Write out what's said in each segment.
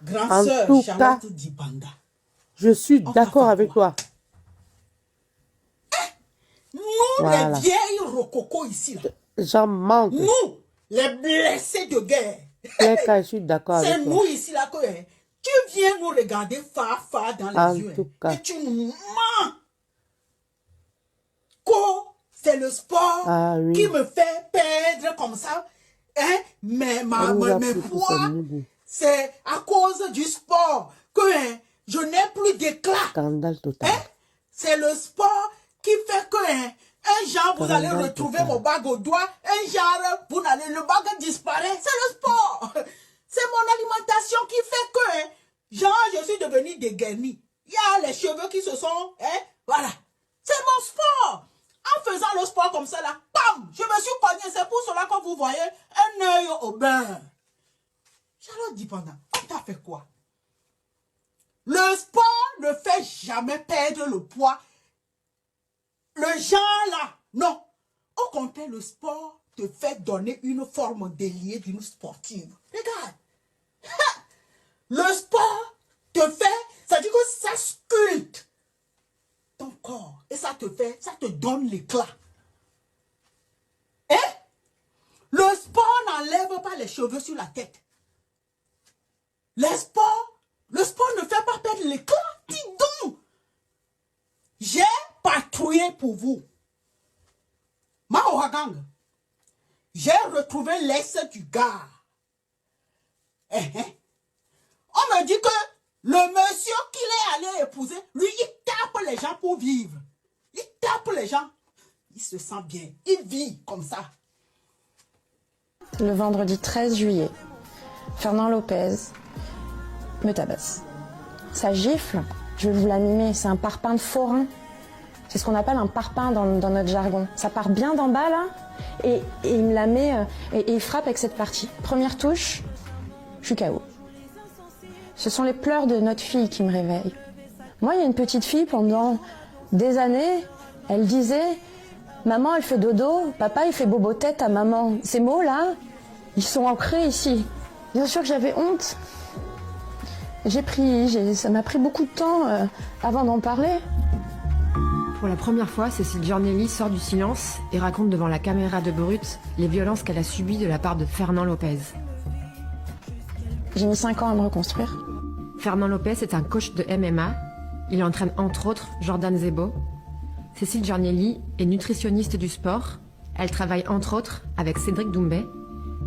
Grande En sœur tout cas, Charlotte Dipanda, je suis on t'a d'accord fait avec quoi? toi. Nous, les Voilà. vieilles rococo ici, là, J'en manque. nous, les blessés de guerre, Claire, je suis d'accord avec c'est toi. nous ici là que tu viens nous regarder phare dans les En yeux tout et cas. tu nous mens. C'est le sport Ah qui oui. me fait perdre comme ça. Hein? Mais Elle nous a mes pris pour son poids, niveau. c'est à cause du sport que je n'ai plus d'éclat. Scandale total. Hein? C'est le sport qui fait que un jour vous allez Scandale retrouver total. mon bague au doigt, un jour vous allez, le bague disparaît. C'est le sport. C'est mon alimentation qui fait que je suis devenu dégaini. Il y a les cheveux qui se sont, voilà. C'est mon sport. En faisant le sport comme ça là, bam, je me suis cogné. C'est pour cela que vous voyez un œil au beurre. Charlotte Dipanda, on t'a fait quoi? Le sport ne fait jamais perdre le poids. Le genre là, non. Au contraire, le sport te fait donner une forme déliée d'une sportive. Regarde. Le sport te fait, ça dit que ça sculpte ton corps. Et ça te donne l'éclat. Hein? Le sport n'enlève pas les cheveux sur la tête. Le sport ne fait pas perdre l'éclat. Dis donc. J'ai patrouillé pour vous. Mahoragang. J'ai retrouvé l'ex du gars. On me dit que le monsieur qu'il est allé épouser, lui, il tape les gens pour vivre. Il tape les gens. Il se sent bien. Il vit comme ça. Le vendredi 13 juillet, Fernand Lopez me tabasse. Ça gifle, je vais vous l'animer, c'est un parpaing de forain. C'est ce qu'on appelle un parpaing dans notre jargon. Ça part bien d'en bas là, et il me la met, et il frappe avec cette partie. Première touche, je suis KO. Ce sont les pleurs de notre fille qui me réveillent. Moi, il y a une petite fille, pendant des années, elle disait « Maman, elle fait dodo, papa, il fait bobo-tête à maman. » Ces mots-là, ils sont ancrés ici. Bien sûr que j'avais honte. Ça m'a pris beaucoup de temps avant d'en parler. Pour la première fois, Cécile Giornelli sort du silence et raconte devant la caméra de Brut les violences qu'elle a subies de la part de Fernand Lopez. J'ai mis 5 ans à me reconstruire. Fernand Lopez est un coach de MMA. Il entraîne entre autres Jordan Zebo. Cécile Giornelli est nutritionniste du sport. Elle travaille entre autres avec Cédric Doumbé.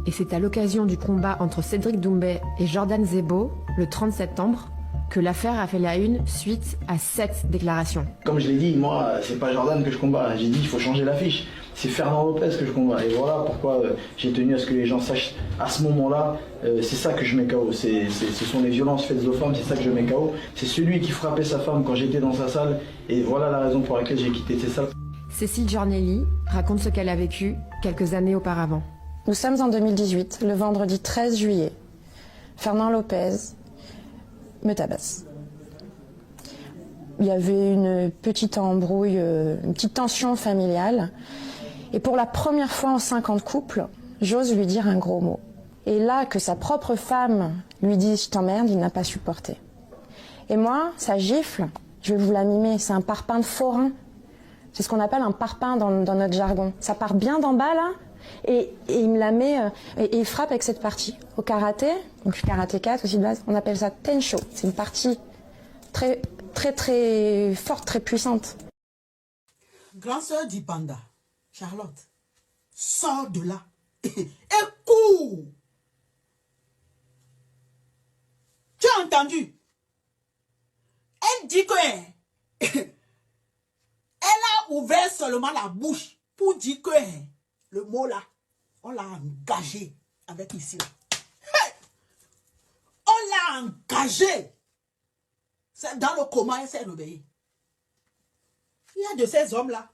Et c'est à l'occasion du combat entre Cédric Doumbé et Jordan Zebo, le 30 septembre, que l'affaire a fait la une suite à cette déclaration. Comme je l'ai dit, moi, c'est pas Jordan que je combats. J'ai dit qu'il faut changer l'affiche. C'est Fernand Lopez que je combats. Et voilà pourquoi j'ai tenu à ce que les gens sachent à ce moment-là, c'est ça que je mets KO. Ce sont les violences faites aux femmes, c'est ça que je mets KO. C'est celui qui frappait sa femme quand j'étais dans sa salle. Et voilà la raison pour laquelle j'ai quitté ces salles. Cécile Giornelli raconte ce qu'elle a vécu quelques années auparavant. Nous sommes en 2018, le vendredi 13 juillet. Fernand Lopez me tabasse. Il y avait une petite embrouille, une petite tension familiale. Et pour la première fois en 5 ans de couple, j'ose lui dire un gros mot. Et là, que sa propre femme lui dise « je t'emmerde », il n'a pas supporté. Et moi, ça gifle, je vais vous la mimer, c'est un parpaing de forain. C'est ce qu'on appelle un parpaing dans notre jargon. Ça part bien d'en bas là, et il me la met, et il frappe avec cette partie. Au karaté, donc je suis karatéka aussi de base, on appelle ça tensho. C'est une partie très, très, très forte, très puissante. Grande sœur Dipanda, Charlotte, sors de là et cours. Tu as entendu? Elle dit que elle a ouvert seulement la bouche pour dire que le mot là, on l'a engagé avec ici là. Hey! On l'a engagé. C'est dans le coma, elle s'est réveillée. Il y a de ces hommes-là.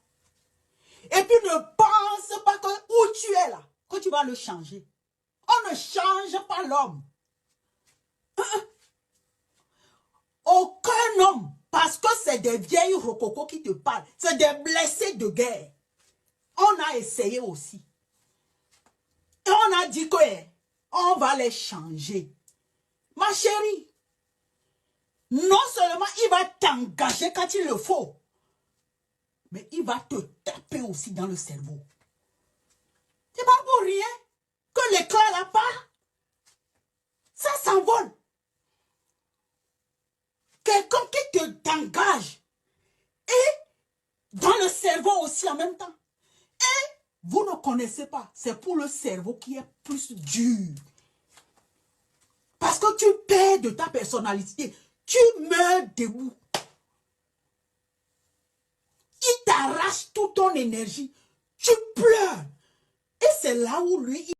Et puis ne pense pas que où tu es là, que tu vas le changer. On ne change pas l'homme. Aucun homme, parce que c'est des vieilles rococos qui te parlent, c'est des blessés de guerre. On a essayé aussi. Et on a dit que on va les changer. Ma chérie, non seulement il va t'engager quand il le faut, mais il va te taper aussi dans le cerveau. C'est pas pour rien que l'éclat là part. Ça s'envole. Quelqu'un qui t'engage et dans le cerveau aussi en même temps. Et vous ne connaissez pas. C'est pour le cerveau qui est plus dur. Parce que tu perds de ta personnalité. Tu meurs debout. Il t'arrache toute ton énergie. Tu pleures. Et c'est là où lui...